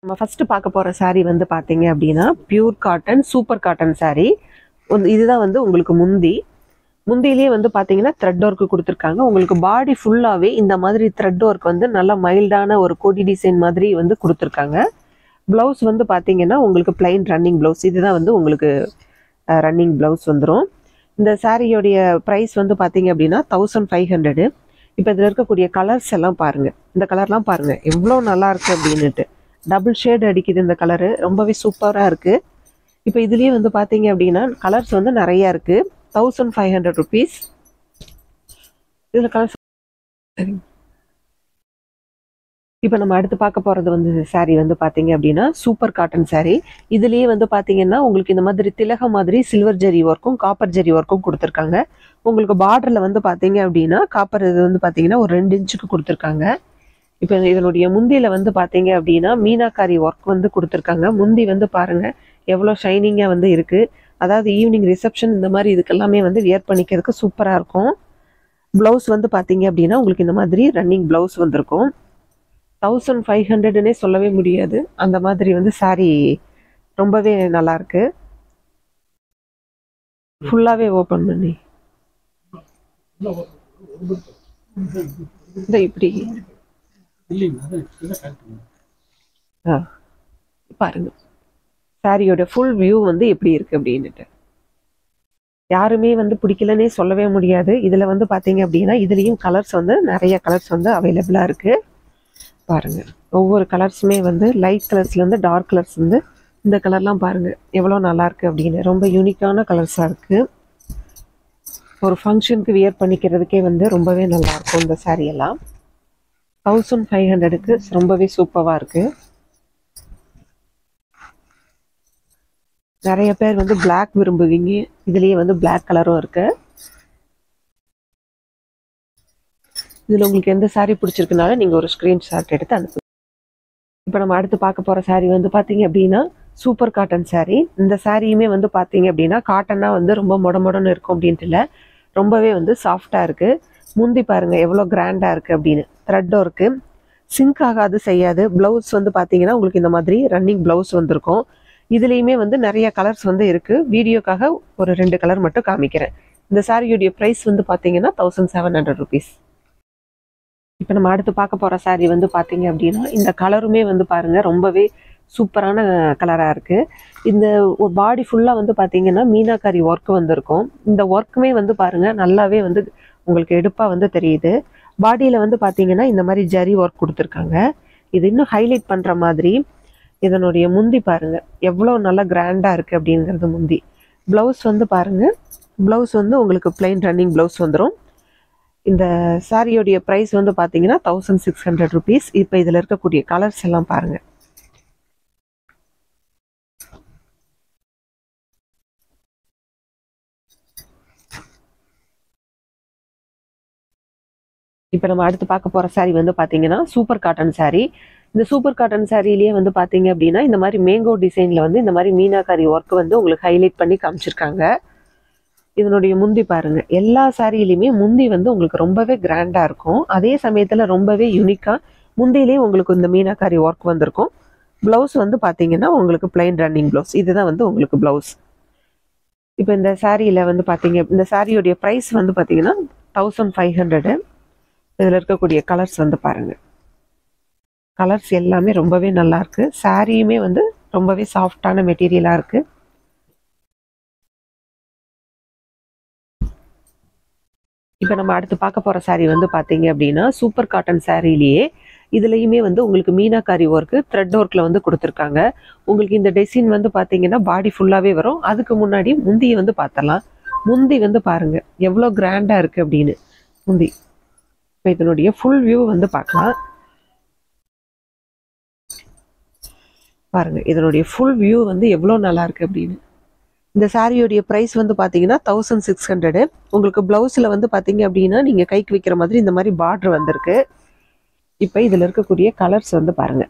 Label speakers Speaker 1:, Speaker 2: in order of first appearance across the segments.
Speaker 1: நம்ம ஃபர்ஸ்ட் பார்க்க போற saree வந்து பாத்தீங்க அப்படின்னா pure cotton super cotton saree. இதுதான் வந்து உங்களுக்கு முந்தியிலேயே வந்து பாத்தீங்கன்னா த்ரெட் ஒர்க் கொடுத்துருக்காங்க. உங்களுக்கு பாடி ஃபுல்லாவே இந்த மாதிரி த்ரெட் ஒர்க் வந்து நல்ல மைல்டான ஒரு கோடி டிசைன் மாதிரி வந்து கொடுத்துருக்காங்க. பிளவுஸ் வந்து பாத்தீங்கன்னா உங்களுக்கு பிளைன் ரன்னிங் பிளவுஸ். இதுதான் வந்து உங்களுக்கு ரன்னிங் பிளவுஸ் வந்துடும். இந்த சாரியோடைய ப்ரைஸ் வந்து பாத்தீங்க அப்படின்னா 1500. இப்போ இதில் இருக்கக்கூடிய கலர்ஸ் எல்லாம் பாருங்க. இந்த கலர்லாம் பாருங்க எவ்வளோ நல்லா இருக்கு அப்படின்னுட்டு. டபுள் ஷேட் அடிக்குது இந்த கலரு, ரொம்பவே சூப்பராக இருக்கு. இப்போ இதுலேயே வந்து பார்த்தீங்க அப்படின்னா கலர்ஸ் வந்து நிறையா இருக்கு. 1500 rupees. இதில் கலர்ஸ். இப்போ நம்ம அடுத்து பார்க்க போகிறது வந்து சாரீ வந்து பார்த்தீங்க அப்படின்னா சூப்பர் காட்டன் சாரீ. இதுலேயே வந்து பார்த்தீங்கன்னா உங்களுக்கு இந்த மாதிரி திலக மாதிரி சில்வர் ஜெரி ஒர்க்கும் காப்பர் ஜெரி ஒர்க்கும் கொடுத்துருக்காங்க. உங்களுக்கு பார்டரில் வந்து பார்த்தீங்க அப்படின்னா காப்பர் இது வந்து பார்த்தீங்கன்னா ஒரு 2 இன்ச்சுக்கு கொடுத்துருக்காங்க. இப்போ இதனுடைய முந்தியில் வந்து பார்த்தீங்க அப்படின்னா மீனாக்காரி ஒர்க் வந்து கொடுத்துருக்காங்க. முந்தி வந்து பாருங்க எவ்வளோ ஷைனிங்காக வந்து இருக்குது. அதாவது ஈவினிங் ரிசப்ஷன் இந்த மாதிரி இதுக்கெல்லாமே வந்து வியர் பண்ணிக்கிறதுக்கு சூப்பராக இருக்கும். ப்ளவுஸ் வந்து பார்த்தீங்க அப்படின்னா உங்களுக்கு இந்த மாதிரி ரன்னிங் ப்ளவுஸ் வந்திருக்கும். 1500னே சொல்லவே முடியாது, அந்த மாதிரி வந்து சாரீ ரொம்பவே நல்லா இருக்கு. ஃபுல்லாகவே ஓப்பன் பண்ணி இந்த இப்படி பாருங்க சாரியோட ஃபுல் வியூ வந்து எப்படி இருக்கு அப்படின்னுட்டு. யாருமே வந்து பிடிக்கலன்னே சொல்லவே முடியாது. இதுல வந்து பாத்தீங்க அப்படின்னா இதுலயும் கலர்ஸ் வந்து நிறைய கலர்ஸ் வந்து அவைலபிளா இருக்கு. பாருங்க ஒவ்வொரு கலர்ஸுமே வந்து லைட் கலர்ஸ்ல இருந்து டார்க் கலர்ஸ் வந்து இந்த கலர்லாம் பாருங்க எவ்வளோ நல்லா இருக்கு அப்படின்னு. ரொம்ப யூனிக்கான கலர்ஸா இருக்கு. ஒரு ஃபங்க்ஷனுக்கு வியர் பண்ணிக்கிறதுக்கே வந்து ரொம்பவே நல்லா இருக்கும் இந்த சாரீ எல்லாம். 1500க்கு ரொம்பவே சூப்பராக இருக்கு. நிறைய பேர் வந்து பிளாக் விரும்புவீங்க. இதுலயே வந்து பிளாக் கலரும் இருக்கு. இதுல உங்களுக்கு எந்த சாரீ பிடிச்சிருக்குனாலும் நீங்க ஒரு ஸ்கிரீன்ஷாட் எடுத்து அனுப்புங்க. இப்போ நம்ம அடுத்து பார்க்க போற சாரீ வந்து பாத்தீங்க அப்படின்னா சூப்பர் காட்டன் சாரீ. இந்த சாரியுமே வந்து பாத்தீங்க அப்படின்னா காட்டன்னா வந்து ரொம்ப மொடன்னு இருக்கும் அப்படின்ட்டு இல்லை, ரொம்பவே வந்து சாஃப்டா இருக்கு. முந்தி பாருங்க எவ்வளோ கிராண்டா இருக்கு அப்படின்னு. த்ரெட் ஒர்க்கு சிங்க் ஆகாது செய்யாது. பிளவுஸ் வந்து பாத்தீங்கன்னா உங்களுக்கு இந்த மாதிரி ரன்னிங் பிளவுஸ் வந்திருக்கும். இதுலேயுமே வந்து நிறைய கலர்ஸ் வந்து இருக்கு. வீடியோக்காக ஒரு 2 கலர் மட்டும் காமிக்கிறேன். இந்த சாரியுடைய ப்ரைஸ் வந்து பார்த்தீங்கன்னா 1700 rupees. இப்போ நம்ம அடுத்து பார்க்க போகிற சாரீ வந்து பார்த்தீங்க அப்படின்னா இந்த கலருமே வந்து பாருங்க ரொம்பவே சூப்பரான கலராக இருக்கு. இந்த ஒரு பாடி ஃபுல்லாக வந்து பார்த்தீங்கன்னா மீனாக்காரி ஒர்க் வந்திருக்கும். இந்த ஒர்க்குமே வந்து பாருங்க நல்லாவே வந்து உங்களுக்கு எடுப்பாக வந்து தெரியுது. பாடியில் வந்து பார்த்தீங்கன்னா இந்த மாதிரி ஜரி ஒர்க் கொடுத்துருக்காங்க. இது இன்னும் ஹைலைட் பண்ணுற மாதிரி. இதனுடைய முந்தி பாருங்க எவ்வளோ நல்லா கிராண்டா இருக்கு அப்படிங்கிறது முந்தி. பிளவுஸ் வந்து பாருங்க, பிளவுஸ் வந்து உங்களுக்கு பிளைன் ரன்னிங் பிளவுஸ் வந்துடும். இந்த சாரியோடைய ப்ரைஸ் வந்து பார்த்தீங்கன்னா 1600 rupees. இப்போ இதில் இருக்கக்கூடிய கலர்ஸ் எல்லாம் பாருங்க. இப்போ நம்ம அடுத்து பார்க்க போகிற சாரீ வந்து பார்த்தீங்கன்னா சூப்பர் காட்டன் சாரீ. இந்த சூப்பர் காட்டன் சாரிலேயே வந்து பார்த்தீங்க அப்படின்னா இந்த மாதிரி மேங்கோ டிசைனில் வந்து இந்த மாதிரி மீனாக்காரி ஒர்க் வந்து உங்களுக்கு ஹைலைட் பண்ணி காமிச்சிருக்காங்க. இதனுடைய முந்தி பாருங்க. எல்லா சாரியிலையுமே முந்தி வந்து உங்களுக்கு ரொம்பவே கிராண்டாக இருக்கும். அதே சமயத்தில் ரொம்பவே யூனிக்காக முந்தியிலேயே உங்களுக்கு இந்த மீனாக்காரி ஒர்க் வந்திருக்கும். ப்ளவுஸ் வந்து பார்த்தீங்கன்னா உங்களுக்கு பிளைன் ரன்னிங் ப்ளவுஸ். இதுதான் வந்து உங்களுக்கு ப்ளவுஸ். இப்போ இந்த சாரியில் வந்து பார்த்தீங்க இந்த சாரியோடைய ப்ரைஸ் வந்து பார்த்தீங்கன்னா 1500. இதில் இருக்கக்கூடிய கலர்ஸ் வந்து பாருங்க. கலர்ஸ் எல்லாமே ரொம்பவே நல்லா இருக்கு. சாரியுமே வந்து ரொம்பவே சாஃப்டான மெட்டீரியலா இருக்கு. இப்போ நம்ம அடுத்து பார்க்க போற சாரீ வந்து பாத்தீங்க அப்படின்னா சூப்பர் காட்டன் சாரிலேயே இதுலயுமே வந்து உங்களுக்கு மீனாக்காரி ஒர்க்கு த்ரெட் ஒர்க்ல வந்து கொடுத்துருக்காங்க. உங்களுக்கு இந்த டிசைன் வந்து பாத்தீங்கன்னா பாடி ஃபுல்லாவே வரும். அதுக்கு முன்னாடி முந்தியை வந்து பார்த்தலாம். முந்தி வந்து பாருங்க எவ்வளோ கிராண்டா இருக்கு அப்படின்னு முந்தி. இப்போ இதனுடைய ஃபுல் வியூ வந்து பார்க்கலாம். பாருங்க இதனுடைய ஃபுல் வியூ வந்து எவ்வளோ நல்லா இருக்கு அப்படின்னு. இந்த சாரியோடைய ப்ரைஸ் வந்து பார்த்தீங்கன்னா 1600. உங்களுக்கு பிளவுஸில் வந்து பார்த்தீங்க அப்படின்னா நீங்கள் கைக்கு வைக்கிற மாதிரி இந்த மாதிரி பார்டர் வந்திருக்கு. இப்போ இதில் இருக்கக்கூடிய கலர்ஸ் வந்து பாருங்க.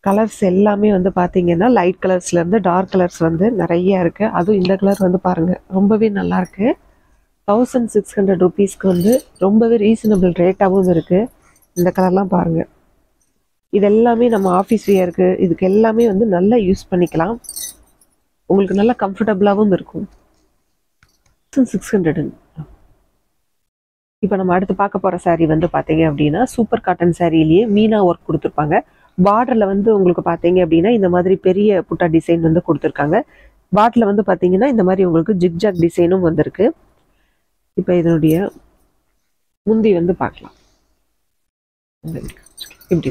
Speaker 1: கலர்ஸ் எல்லாமே வந்து பார்த்தீங்கன்னா லைட் கலர்ஸ்லேருந்து டார்க் கலர்ஸ் வந்து நிறைய இருக்கு. அதுவும் இந்த கலர் வந்து பாருங்க ரொம்பவே நல்லா இருக்கு. 1600 rupeesக்கு வந்து ரொம்பவே ரீசனபிள் ரேட்டாகவும் இருக்கு. இந்த கலர்லாம் பாருங்க. இது எல்லாமே நம்ம ஆஃபீஸ் வியருக்கு இதுக்கு எல்லாமே வந்து நல்லா யூஸ் பண்ணிக்கலாம். உங்களுக்கு நல்லா கம்ஃபர்டபுளாகவும் இருக்கும். 600. இப்போ நம்ம அடுத்து பார்க்க போகிற சாரீ வந்து பார்த்தீங்க அப்படின்னா சூப்பர் காட்டன் சாரிலேயே மீனா ஒர்க் கொடுத்துருப்பாங்க. பார்டரில் வந்து உங்களுக்கு பார்த்தீங்க அப்படின்னா இந்த மாதிரி பெரிய புட்டா டிசைன் வந்து கொடுத்துருக்காங்க. பாட்டில் வந்து பார்த்தீங்கன்னா இந்த மாதிரி உங்களுக்கு ஜிக்ஜாக் டிசைனும் வந்திருக்கு. இப்போ இதனுடைய முந்தி வந்து பார்க்கலாம். இப்படி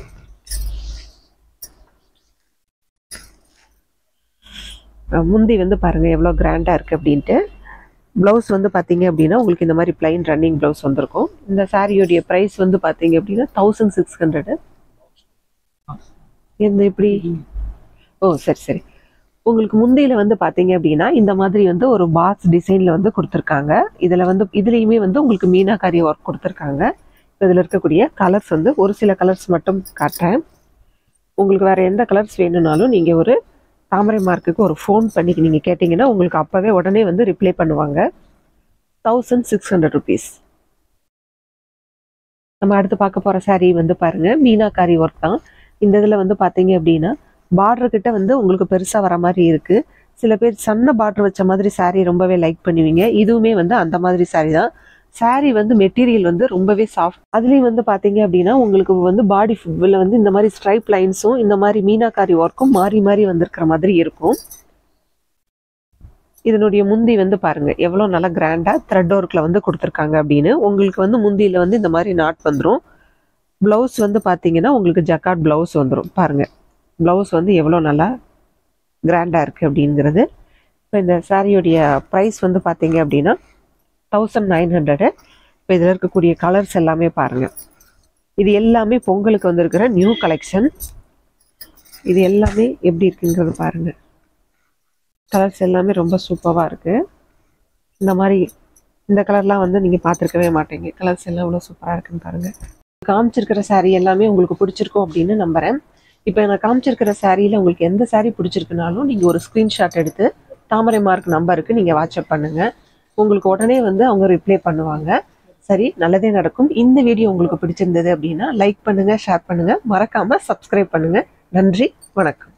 Speaker 1: முந்தி வந்து பாருங்கள் எவ்வளோ கிராண்டாக இருக்குது அப்படின்ட்டு. ப்ளவுஸ் வந்து பார்த்தீங்க அப்படின்னா உங்களுக்கு இந்த மாதிரி பிளைன் ரன்னிங் ப்ளவுஸ் வந்திருக்கும். இந்த சாரியோடைய ப்ரைஸ் வந்து பார்த்தீங்க அப்படின்னா 1600. எந்த எப்படி சரி உங்களுக்கு முந்தியில் வந்து பார்த்தீங்க அப்படின்னா இந்த மாதிரி வந்து ஒரு பாக்ஸ் டிசைனில் வந்து கொடுத்துருக்காங்க. இதில் வந்து இதுலேயுமே வந்து உங்களுக்கு மீனாக்காரி ஒர்க் கொடுத்துருக்காங்க. இதில் இருக்கக்கூடிய கலர்ஸ் வந்து ஒரு சில கலர்ஸ் மட்டும் காட்டுறேன். உங்களுக்கு வேறு எந்த கலர்ஸ் வேணும்னாலும் நீங்கள் ஒரு தாமரை மார்க்குக்கு ஒரு ஃபோன் பண்ணி நீங்கள் கேட்டிங்கன்னா உங்களுக்கு அப்போவே உடனே வந்து ரிப்ளை பண்ணுவாங்க. 1600 rupees. நம்ம அடுத்து பார்க்க போகிற சாரீ வந்து பாருங்கள் மீனாக்காரி ஒர்க் தான். இந்த இதில் வந்து பார்த்தீங்க அப்படின்னா பார்டர் கிட்ட வந்து உங்களுக்கு பெருசாக வர மாதிரி இருக்குது. சில பேர் சன்ன பார்டர் வச்ச மாதிரி சாரீ ரொம்பவே லைக் பண்ணுவீங்க. இதுவுமே வந்து அந்த மாதிரி சாரீ தான். சாரீ வந்து மெட்டீரியல் வந்து ரொம்பவே சாஃப்ட். அதுலேயும் வந்து பார்த்தீங்க அப்படின்னா உங்களுக்கு வந்து பாடி ஃபுல்ல வந்து இந்த மாதிரி ஸ்ட்ரைப் லைன்ஸும் இந்த மாதிரி மீனாக்காரி ஒர்க்கும் மாறி மாறி வந்திருக்கிற மாதிரி இருக்கும். இதனுடைய முந்தி வந்து பாருங்க எவ்வளோ நல்லா கிராண்டாக த்ரெட் ஒர்க்கில் வந்து கொடுத்துருக்காங்க அப்படின்னு. உங்களுக்கு வந்து முந்தியில் வந்து இந்த மாதிரி நாட் வந்துடும். ப்ளவுஸ் வந்து பார்த்தீங்கன்னா உங்களுக்கு ஜக்கார்ட் ப்ளவுஸ் வந்துடும். பாருங்க ப்ளவுஸ் வந்து எவ்வளோ நல்லா கிராண்டாக இருக்குது அப்படிங்கிறது. இப்போ இந்த சாரியோடைய ப்ரைஸ் வந்து பார்த்தீங்க அப்படின்னா 1900. இப்போ இதில் இருக்கக்கூடிய கலர்ஸ் எல்லாமே பாருங்கள். இது எல்லாமே பொங்கலுக்கு வந்திருக்கிற நியூ கலெக்ஷன். இது எல்லாமே எப்படி இருக்குங்கிறது பாருங்கள். கலர்ஸ் எல்லாமே ரொம்ப சூப்பராக இருக்குது. இந்த கலர்லாம் வந்து நீங்கள் பார்த்துருக்கவே மாட்டீங்க. கலர்ஸ் எல்லாம் எவ்வளோ சூப்பராக இருக்குன்னு பாருங்கள். காமிச்சிருக்கிற சாரீ எல்லாமே உங்களுக்கு பிடிச்சிருக்கும் அப்படின்னு நம்புகிறேன். இப்போ நான் காமிச்சிருக்கிற சாரியில் உங்களுக்கு எந்த சாரீ பிடிச்சிருக்குனாலும் நீங்கள் ஒரு ஸ்க்ரீன்ஷாட் எடுத்து தாமரை மார்க் நம்பருக்கு நீங்கள் வாட்ஸ்அப் பண்ணுங்கள். உங்களுக்கு உடனே வந்து அவங்க ரிப்ளை பண்ணுவாங்க. சரி, நல்லதே நடக்கும். இந்த வீடியோ உங்களுக்கு பிடிச்சிருந்தது அப்படின்னா லைக் பண்ணுங்கள், ஷேர் பண்ணுங்கள், மறக்காமல் சப்ஸ்கிரைப் பண்ணுங்கள். நன்றி, வணக்கம்.